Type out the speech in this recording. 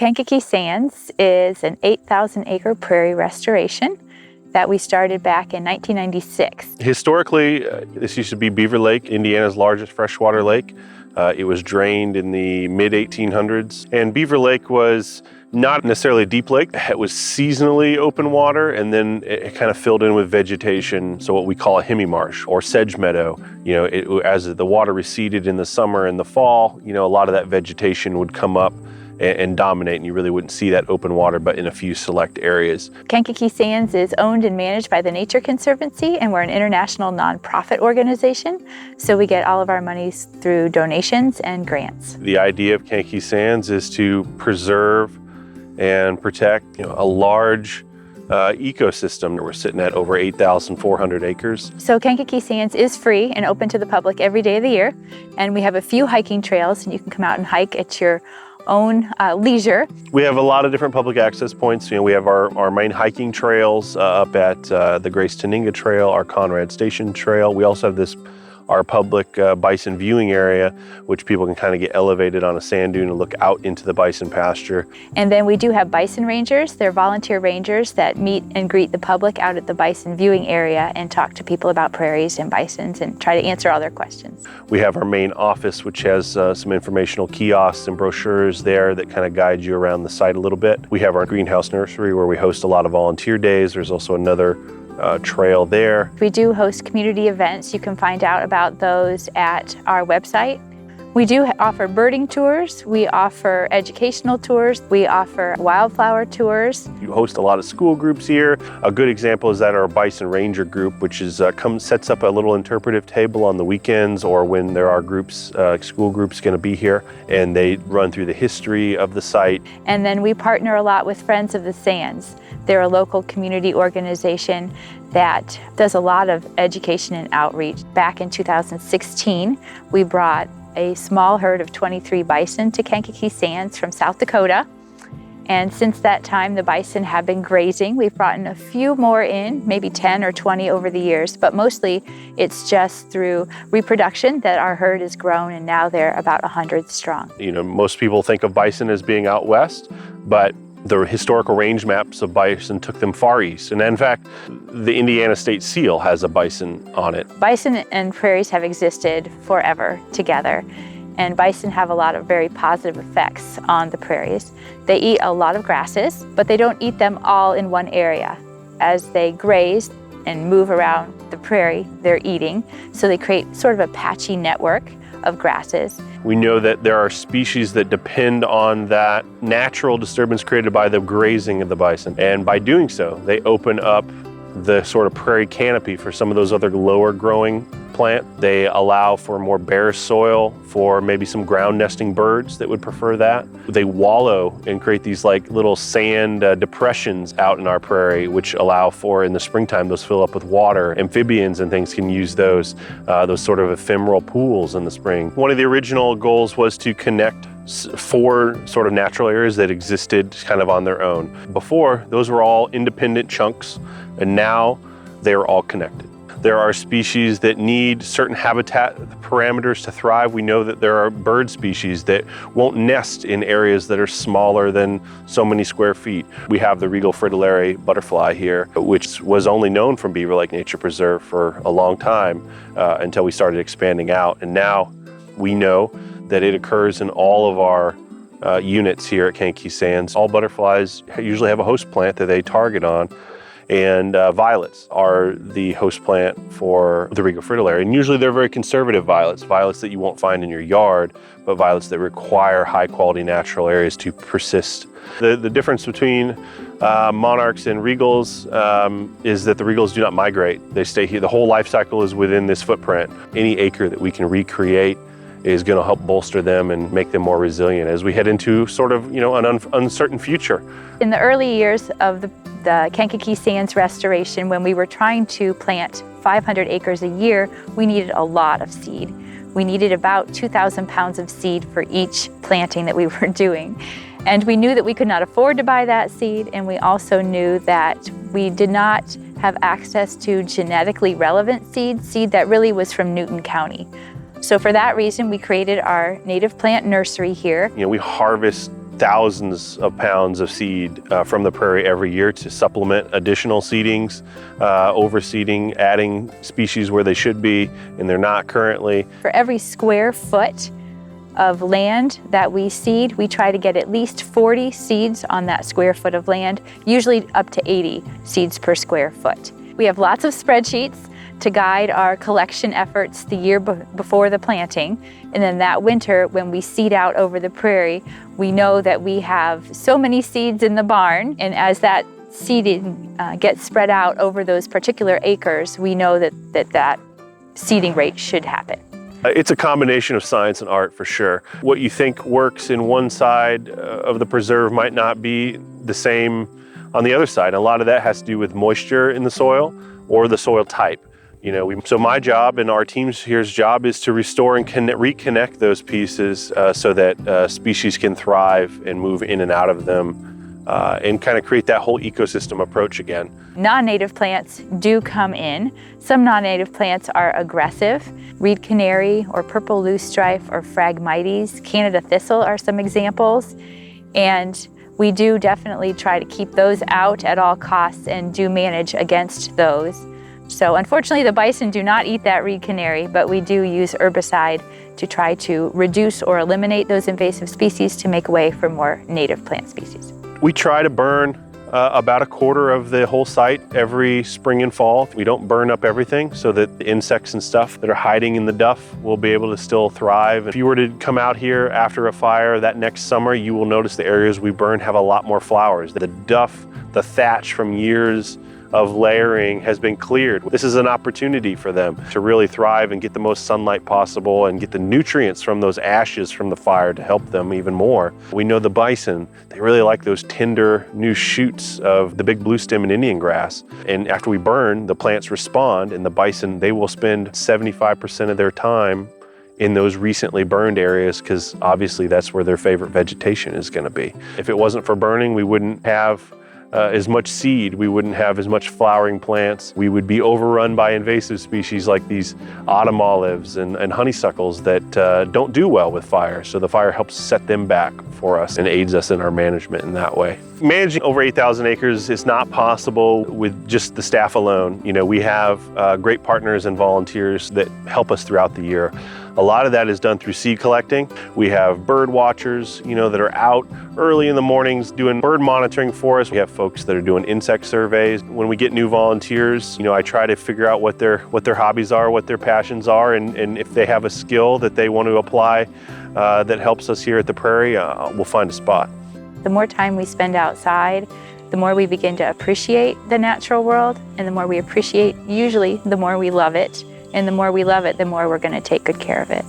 Kankakee Sands is an 8,000-acre prairie restoration that we started back in 1996. Historically, this used to be Beaver Lake, Indiana's largest freshwater lake. It was drained in the mid-1800s, and Beaver Lake was not necessarily a deep lake. It was seasonally open water, and then it kind of filled in with vegetation, so what we call a hemimarsh or sedge meadow. You know, as the water receded in the summer and the fall, you know, a lot of that vegetation would come up and dominate, and you really wouldn't see that open water but in a few select areas. Kankakee Sands is owned and managed by the Nature Conservancy, and we're an international nonprofit organization, so we get all of our monies through donations and grants. The idea of Kankakee Sands is to preserve and protect, you know, a large ecosystem. We're sitting at over 8,400 acres. So Kankakee Sands is free and open to the public every day of the year, and we have a few hiking trails, and you can come out and hike at your own leisure. We have a lot of different public access points. You know, we have our main hiking trails up at the Grace Teninga Trail, our Conrad Station Trail. We also have our public bison viewing area, which people can kind of get elevated on a sand dune and look out into the bison pasture. And then we do have bison rangers. They're volunteer rangers that meet and greet the public out at the bison viewing area and talk to people about prairies and bisons and try to answer all their questions. We have our main office, which has some informational kiosks and brochures there that kind of guide you around the site a little bit. We have our greenhouse nursery where we host a lot of volunteer days. There's also another trail there. We do host community events. You can find out about those at our website. We do offer birding tours. We offer educational tours. We offer wildflower tours. You host a lot of school groups here. A good example is that our Bison Ranger group, which is sets up a little interpretive table on the weekends or when there are groups, school groups going to be here, and they run through the history of the site. And then we partner a lot with Friends of the Sands. They're a local community organization that does a lot of education and outreach. Back in 2016, we brought a small herd of 23 bison to Kankakee Sands from South Dakota. And since that time, the bison have been grazing. We've brought in a few more in, maybe 10 or 20 over the years, but mostly it's just through reproduction that our herd has grown, and now they're about 100 strong. You know, most people think of bison as being out west, but the historical range maps of bison took them far east. And in fact, the Indiana state seal has a bison on it. Bison and prairies have existed forever together. And bison have a lot of very positive effects on the prairies. They eat a lot of grasses, but they don't eat them all in one area. As they graze and move around the prairie, they're eating. So they create sort of a patchy network of grasses. We know that there are species that depend on that natural disturbance created by the grazing of the bison. And by doing so, they open up the sort of prairie canopy for some of those other lower growing plant. They allow for more bare soil for maybe some ground nesting birds that would prefer that. They wallow and create these like little sand depressions out in our prairie, which allow for, in the springtime, those fill up with water. Amphibians and things can use those sort of ephemeral pools in the spring. One of the original goals was to connect 4 sort of natural areas that existed kind of on their own. Before, those were all independent chunks, and now they're all connected. There are species that need certain habitat parameters to thrive. We know that there are bird species that won't nest in areas that are smaller than so many square feet. We have the regal fritillary butterfly here, which was only known from Beaver Lake Nature Preserve for a long time until we started expanding out. And now we know that it occurs in all of our units here at Kankakee Sands. All butterflies usually have a host plant that they target on, and violets are the host plant for the regal fritillary. And usually they're very conservative violets that you won't find in your yard, but violets that require high quality natural areas to persist. The difference between monarchs and regals is that the regals do not migrate. They stay here. The whole life cycle is within this footprint. Any acre that we can recreate is going to help bolster them and make them more resilient as we head into sort of, you know, an uncertain future. In the early years of the Kankakee Sands restoration, when we were trying to plant 500 acres a year, we needed a lot of seed. We needed about 2,000 pounds of seed for each planting that we were doing. And we knew that we could not afford to buy that seed, and we also knew that we did not have access to genetically relevant seed that really was from Newton County. So for that reason, we created our native plant nursery here. You know, we harvest thousands of pounds of seed from the prairie every year to supplement additional seedings, overseeding, adding species where they should be and they're not currently. For every square foot of land that we seed, we try to get at least 40 seeds on that square foot of land, usually up to 80 seeds per square foot. We have lots of spreadsheets to guide our collection efforts the year before the planting. And then that winter, when we seed out over the prairie, we know that we have so many seeds in the barn. And as that seeding gets spread out over those particular acres, we know that seeding rate should happen. It's a combination of science and art for sure. What you think works in one side of the preserve might not be the same on the other side. A lot of that has to do with moisture in the soil or the soil type. So my job and our team's here's job is to restore and reconnect those pieces so that species can thrive and move in and out of them and kind of create that whole ecosystem approach again. Non-native plants do come in. Some non-native plants are aggressive. Reed canary or purple loosestrife or Phragmites, Canada thistle are some examples. And we do definitely try to keep those out at all costs and do manage against those. So unfortunately, the bison do not eat that reed canary, but we do use herbicide to try to reduce or eliminate those invasive species to make way for more native plant species. We try to burn about a quarter of the whole site every spring and fall. We don't burn up everything so that the insects and stuff that are hiding in the duff will be able to still thrive. If you were to come out here after a fire that next summer, you will notice the areas we burn have a lot more flowers. The duff, the thatch from years of layering has been cleared. This is an opportunity for them to really thrive and get the most sunlight possible and get the nutrients from those ashes from the fire to help them even more. We know the bison, they really like those tender new shoots of the big bluestem and Indian grass. And after we burn, the plants respond, and the bison, they will spend 75% of their time in those recently burned areas because obviously that's where their favorite vegetation is going to be. If it wasn't for burning, we wouldn't have as much seed, we wouldn't have as much flowering plants. We would be overrun by invasive species like these autumn olives and honeysuckles that don't do well with fire. So the fire helps set them back for us and aids us in our management in that way. Managing over 8,000 acres is not possible with just the staff alone. We have great partners and volunteers that help us throughout the year. A lot of that is done through seed collecting. We have bird watchers, that are out early in the mornings doing bird monitoring for us. We have folks that are doing insect surveys. When we get new volunteers, I try to figure out what their hobbies are, what their passions are, and if they have a skill that they want to apply that helps us here at the Prairie, we'll find a spot. The more time we spend outside, the more we begin to appreciate the natural world, and the more we appreciate, usually, the more we love it. And the more we love it, the more we're going to take good care of it.